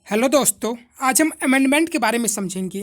Hello दोस्तों। आज हम अमेंडमेंट के बारे में समझेंगे।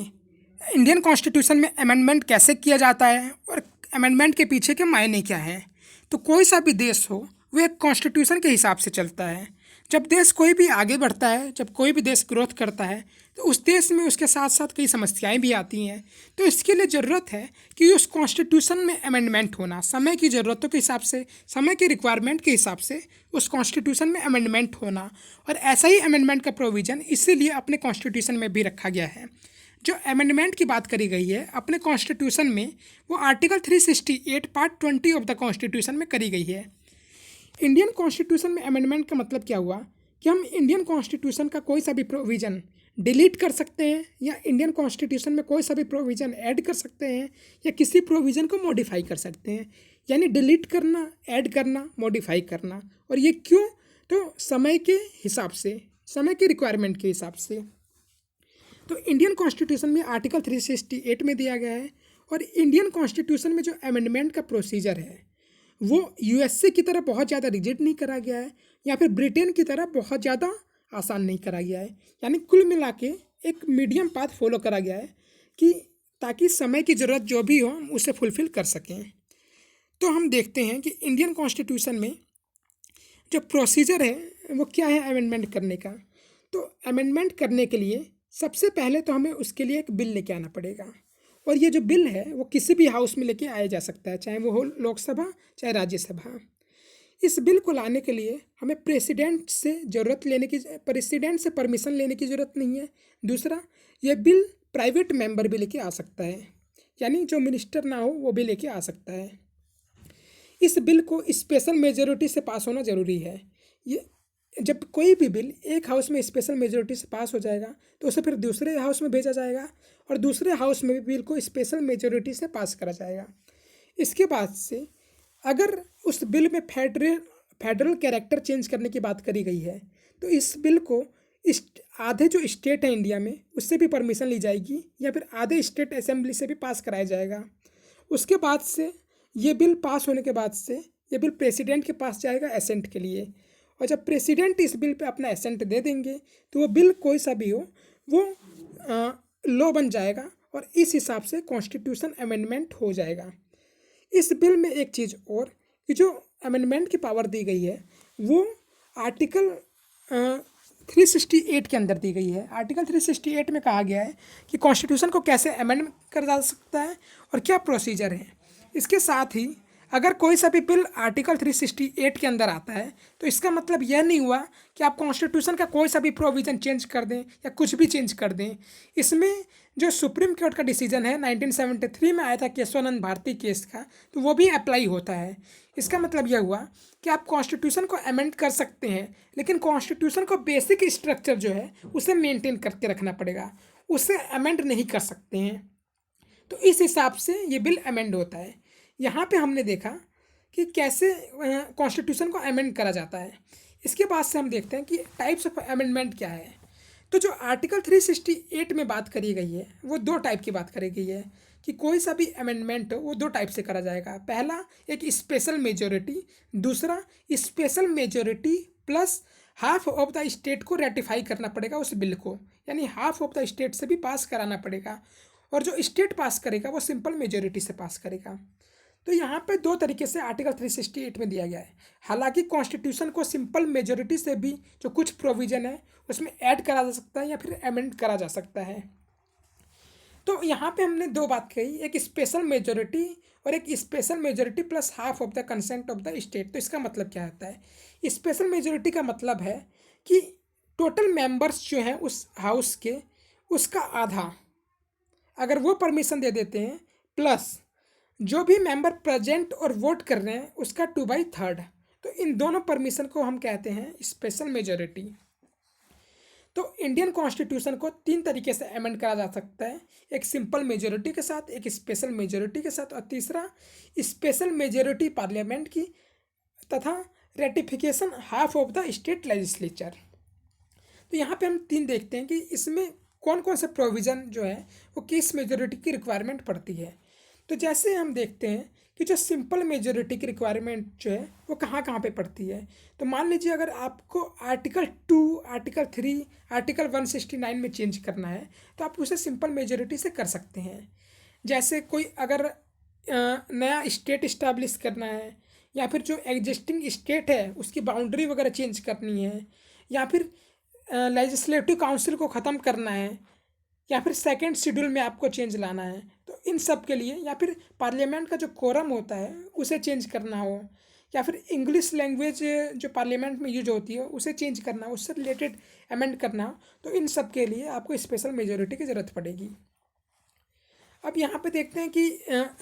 इंडियन कॉन्स्टिट्यूशन में अमेंडमेंट कैसे किया जाता है और अमेंडमेंट के पीछे के मायने क्या हैं। तो कोई सा भी देश हो वो एक कॉन्स्टिट्यूशन के हिसाब से चलता है। जब देश कोई भी आगे बढ़ता है, जब कोई भी देश ग्रोथ करता है, तो उस देश में उसके साथ साथ कई समस्याएं भी आती हैं। तो इसके लिए ज़रूरत है कि उस कॉन्स्टिट्यूशन में अमेंडमेंट होना, समय की ज़रूरतों के हिसाब से, समय के रिक्वायरमेंट के हिसाब से उस कॉन्स्टिट्यूशन में अमेंडमेंट होना। और ऐसा ही अमेंडमेंट का प्रोविज़न इसीलिए अपने कॉन्स्टिट्यूशन में भी रखा गया है। जो अमेंडमेंट की बात करी गई है अपने कॉन्स्टिट्यूशन में, वो article 368 part 20 of the constitution में करी गई है। इंडियन कॉन्स्टिट्यूशन में अमेंडमेंट का मतलब क्या हुआ कि हम इंडियन कॉन्स्टिट्यूशन का कोई सा भी प्रोविज़न डिलीट कर सकते हैं, या इंडियन कॉन्स्टिट्यूशन में कोई सा भी प्रोविज़न ऐड कर सकते हैं, या किसी प्रोविज़न को मॉडिफाई कर सकते हैं। यानी डिलीट करना, ऐड करना, मॉडिफाई करना। और ये क्यों? तो समय के हिसाब से, समय के रिक्वायरमेंट के हिसाब से। तो इंडियन कॉन्स्टिट्यूशन में आर्टिकल 368 में दिया गया है। और इंडियन कॉन्स्टिट्यूशन में जो अमेंडमेंट का प्रोसीजर है वो यूएसए की तरह बहुत ज़्यादा रिजिड नहीं करा गया है, या फिर ब्रिटेन की तरह बहुत ज़्यादा आसान नहीं करा गया है। यानी कुल मिला के एक मीडियम पाथ फॉलो करा गया है कि ताकि समय की ज़रूरत जो भी हो हम उसे फुलफ़िल कर सकें। तो हम देखते हैं कि इंडियन कॉन्स्टिट्यूशन में जो प्रोसीजर है वो क्या है अमेंडमेंट करने का। तो अमेंडमेंट करने के लिए सबसे पहले तो हमें उसके लिए एक बिल लेके आना पड़ेगा। और ये जो बिल है वो किसी भी हाउस में लेके आया जा सकता है, चाहे वो हो लोकसभा चाहे राज्यसभा। इस बिल को लाने के लिए हमें प्रेसिडेंट से परमिशन लेने की ज़रूरत नहीं है। दूसरा, ये बिल प्राइवेट मेंबर भी लेके आ सकता है, यानी जो मिनिस्टर ना हो वो भी लेके आ सकता है। इस बिल को स्पेशल मेजोरिटी से पास होना ज़रूरी है। ये जब कोई भी बिल एक हाउस में स्पेशल मेजोरिटी से पास हो जाएगा तो उसे फिर दूसरे हाउस में भेजा जाएगा, और दूसरे हाउस में भी बिल को स्पेशल मेजोरिटी से पास करा जाएगा। इसके बाद से अगर उस बिल में फेडरल कैरेक्टर चेंज करने की बात करी गई है, तो इस बिल को इस आधे जो स्टेट है इंडिया में उससे भी परमिशन ली जाएगी, या फिर आधे स्टेट असेंबली से भी पास कराया जाएगा। उसके बाद से ये बिल पास होने के बाद से ये बिल प्रेसिडेंट के पास जाएगा एसेंट के लिए। और जब प्रेसिडेंट इस बिल पे अपना एसेंट दे देंगे तो वो बिल कोई सा भी हो वो लॉ बन जाएगा, और इस हिसाब से कॉन्स्टिट्यूशन अमेंडमेंट हो जाएगा। इस बिल में एक चीज़ और कि जो अमेंडमेंट की पावर दी गई है वो आर्टिकल 368 के अंदर दी गई है। आर्टिकल 368 में कहा गया है कि कॉन्स्टिट्यूशन को कैसे अमेंड करा जा सकता है और क्या प्रोसीजर है। इसके साथ ही अगर कोई सा भी बिल आर्टिकल 368 के अंदर आता है तो इसका मतलब यह नहीं हुआ कि आप कॉन्स्टिट्यूशन का कोई सा भी प्रोविज़न चेंज कर दें या कुछ भी चेंज कर दें। इसमें जो सुप्रीम कोर्ट का डिसीजन है 1973 में आया था केशवानंद भारती केस का, तो वो भी अप्लाई होता है। इसका मतलब यह हुआ कि आप कॉन्स्टिट्यूशन को अमेंड कर सकते हैं, लेकिन कॉन्स्टिट्यूशन को बेसिक स्ट्रक्चर जो है उसे मेंटेन करके रखना पड़ेगा, उसे अमेंड नहीं कर सकते हैं। तो इस हिसाब से ये बिल अमेंड होता है। यहाँ पे हमने देखा कि कैसे कॉन्स्टिट्यूशन को अमेंड करा जाता है। इसके बाद से हम देखते हैं कि टाइप्स ऑफ अमेंडमेंट क्या है। तो जो आर्टिकल 368 में बात करी गई है वो दो टाइप की बात करी गई है कि कोई सा भी अमेंडमेंट वो दो टाइप से करा जाएगा। पहला एक स्पेशल मेजोरिटी, दूसरा special majority plus half of the state को रेटिफाई करना पड़ेगा उस बिल को, यानी हाफ ऑफ द स्टेट से भी पास कराना पड़ेगा। और जो स्टेट पास करेगा वो सिंपल मेजोरिटी से पास करेगा। तो यहाँ पे दो तरीके से आर्टिकल 368 में दिया गया है। हालांकि कॉन्स्टिट्यूशन को सिंपल मेजोरिटी से भी जो कुछ प्रोविज़न है उसमें ऐड करा जा सकता है या फिर अमेंड करा जा सकता है। तो यहाँ पे हमने दो बात कही, एक स्पेशल मेजोरिटी और एक special majority plus half of the consent of the state. तो इसका मतलब क्या होता है? स्पेशल मेजोरिटी का मतलब है कि टोटल मेंबर्स जो हैं उस हाउस के उसका आधा अगर वो परमिशन दे देते हैं, प्लस जो भी मेंबर प्रेजेंट और वोट कर रहे हैं उसका 2/3, तो इन दोनों परमिशन को हम कहते हैं स्पेशल मेजोरिटी। तो इंडियन कॉन्स्टिट्यूशन को तीन तरीके से अमेंड करा जा सकता है, एक सिंपल मेजोरिटी के साथ, एक स्पेशल मेजोरिटी के साथ, और तीसरा स्पेशल मेजोरिटी पार्लियामेंट की तथा ratification half of the state legislature. तो यहाँ पे हम तीन देखते हैं कि इसमें कौन कौन से प्रोविज़न जो है वो किस मेजोरिटी की रिक्वायरमेंट पड़ती है। तो जैसे हम देखते हैं कि जो सिंपल मेजोरिटी की रिक्वायरमेंट जो है वो कहाँ कहाँ पे पड़ती है। तो मान लीजिए अगर आपको आर्टिकल 2, आर्टिकल 3, आर्टिकल 169 में चेंज करना है तो आप उसे सिंपल मेजोरिटी से कर सकते हैं। जैसे कोई अगर नया स्टेट इस्टेब्लिश करना है, या फिर जो एग्जिस्टिंग स्टेट है उसकी बाउंड्री वगैरह चेंज करनी है, या फिर लेजिस्लेटिव काउंसिल को ख़त्म करना है, या फिर सेकंड शेड्यूल में आपको चेंज लाना है, तो इन सब के लिए, या फिर पार्लियामेंट का जो कोरम होता है उसे चेंज करना हो, या फिर इंग्लिश लैंग्वेज जो पार्लियामेंट में यूज होती है उसे चेंज करना हो, उससे रिलेटेड अमेंड करना हो, तो इन सब के लिए आपको स्पेशल मेजोरिटी की ज़रूरत पड़ेगी। अब यहाँ पे देखते हैं कि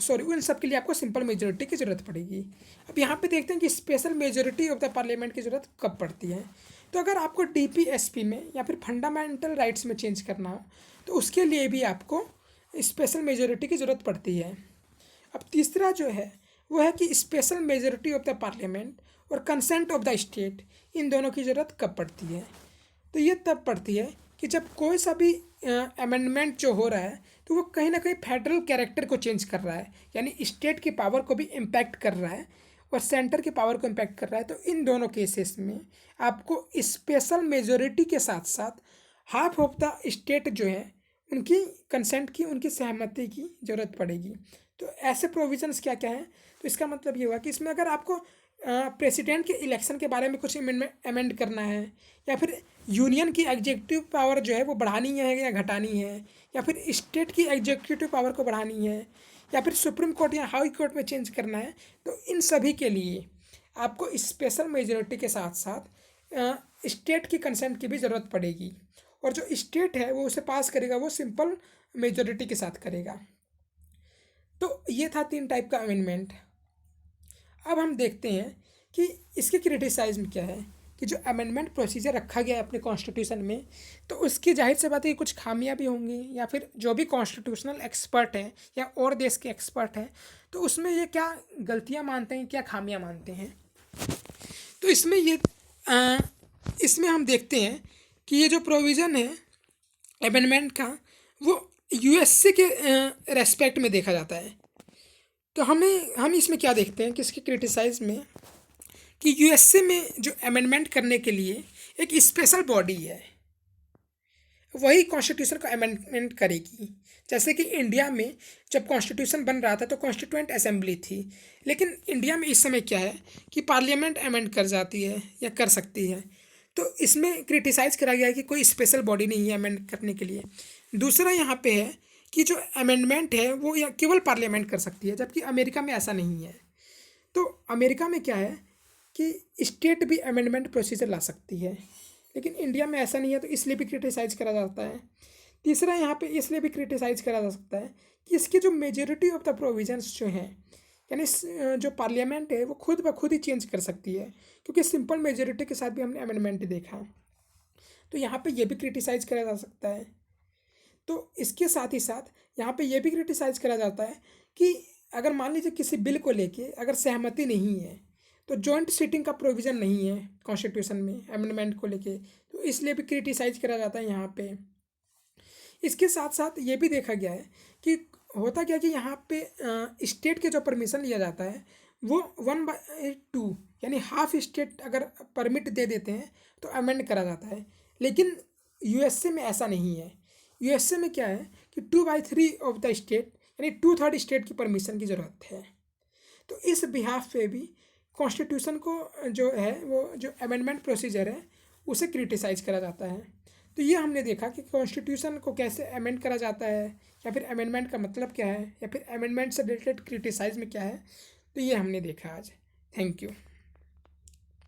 सॉरी, उन सब के लिए आपको सिंपल मेजोरिटी की ज़रूरत पड़ेगी। अब यहाँ पे देखते हैं कि special majority of the parliament की ज़रूरत कब पड़ती है। तो अगर आपको डीपीएसपी में या फिर फंडामेंटल राइट्स में चेंज करना हो तो उसके लिए भी आपको स्पेशल मेजोरिटी की ज़रूरत पड़ती है। अब तीसरा जो है वो है कि special majority of the parliament और कंसेंट ऑफ द स्टेट, इन दोनों की ज़रूरत कब पड़ती है। तो ये तब पड़ती है कि जब कोई सा भी अमेंडमेंट जो हो रहा है तो वो कहीं ना कहीं फेडरल कैरेक्टर को चेंज कर रहा है, यानी स्टेट की पावर को भी इम्पैक्ट कर रहा है और सेंटर की पावर को इम्पैक्ट कर रहा है। तो इन दोनों केसेस में आपको स्पेशल मेजोरिटी के साथ साथ हाफ ऑफ द स्टेट जो है उनकी कंसेंट की, उनकी सहमति की ज़रूरत पड़ेगी। तो ऐसे प्रोविजंस क्या क्या हैं, तो इसका मतलब ये हुआ कि इसमें अगर आपको प्रेसिडेंट के इलेक्शन के बारे में कुछ अमेंड करना है, या फिर यूनियन की एग्जीक्यूटिव पावर जो है वो बढ़ानी है या घटानी है, या फिर स्टेट की एग्जीक्यूटिव पावर को बढ़ानी है, या फिर सुप्रीम कोर्ट या हाई कोर्ट में चेंज करना है, तो इन सभी के लिए आपको स्पेशल मेजोरिटी के साथ साथ स्टेट की कंसेंट की भी ज़रूरत पड़ेगी। और जो स्टेट है वो उसे पास करेगा वो सिंपल मेजोरिटी के साथ करेगा। तो ये था 3 टाइप का अमेंडमेंट। अब हम देखते हैं कि इसके क्रिटिसाइज में क्या है कि जो अमेंडमेंट प्रोसीजर रखा गया है अपने कॉन्स्टिट्यूशन में, तो उसकी जाहिर सी बात है कि कुछ खामियां भी होंगी, या फिर जो भी कॉन्स्टिट्यूशनल एक्सपर्ट हैं या और देश के एक्सपर्ट हैं तो उसमें ये क्या गलतियां मानते हैं, क्या खामियां मानते हैं। तो इसमें हम देखते हैं कि ये जो प्रोविज़न है अमेंडमेंट का वो यूएसए के रेस्पेक्ट में देखा जाता है। तो हम इसमें क्या देखते हैं कि इसके क्रिटिसाइज में कि यूएसए में जो अमेंडमेंट करने के लिए एक स्पेशल बॉडी है, वही कॉन्स्टिट्यूशन को अमेंडमेंट करेगी। जैसे कि इंडिया में जब कॉन्स्टिट्यूशन बन रहा था तो कॉन्स्टिट्यूएंट असेंबली थी, लेकिन इंडिया में इस समय क्या है कि पार्लियामेंट अमेंड कर जाती है या कर सकती है। तो इसमें क्रिटिसाइज़ करा गया है कि कोई स्पेशल बॉडी नहीं है अमेंड करने के लिए। दूसरा यहाँ पे है कि जो अमेंडमेंट है वो या केवल पार्लियामेंट कर सकती है, जबकि अमेरिका में ऐसा नहीं है। तो अमेरिका में क्या है कि स्टेट भी अमेंडमेंट प्रोसीजर ला सकती है, लेकिन इंडिया में ऐसा नहीं है, तो इसलिए भी क्रिटिसाइज़ करा जाता है। तीसरा यहाँ पे इसलिए भी क्रिटिसाइज़ करा जा सकता है कि इसके जो मेजॉरिटी ऑफ द प्रोविजंस जो हैं, यानी जो पार्लियामेंट है वो खुद ब खुद ही चेंज कर सकती है, क्योंकि सिंपल मेजॉरिटी के साथ भी हमने अमेंडमेंट देखा। तो यहाँ पे ये भी क्रिटिसाइज़ करा जा सकता है। तो इसके साथ ही साथ यहाँ पे ये भी क्रिटिसाइज़ करा जाता है कि अगर मान लीजिए किसी बिल को लेके अगर सहमति नहीं है तो जॉइंट सीटिंग का प्रोविज़न नहीं है कॉन्स्टिट्यूशन में अमेंडमेंट को लेके, तो इसलिए भी क्रिटिसाइज़ करा जाता है यहाँ पे। इसके साथ साथ ये भी देखा गया है कि होता क्या कि यहाँ पे स्टेट के जो परमिशन लिया जाता है वो 1/2 यानी हाफ स्टेट अगर परमिट दे देते हैं तो अमेंड करा जाता है, लेकिन यूएसए में ऐसा नहीं है। यूएसए में क्या है कि 2/3 ऑफ द स्टेट यानी 2/3 स्टेट की परमिशन की ज़रूरत है। तो इस बिहाफ पे भी कॉन्स्टिट्यूशन को जो है वो जो अमेंडमेंट प्रोसीजर है उसे क्रिटिसाइज़ करा जाता है। तो ये हमने देखा कि कॉन्स्टिट्यूशन को कैसे अमेंड करा जाता है, या फिर अमेंडमेंट का मतलब क्या है, या फिर अमेंडमेंट से रिलेटेड क्रिटिसाइज में क्या है। तो ये हमने देखा आज। Thank you.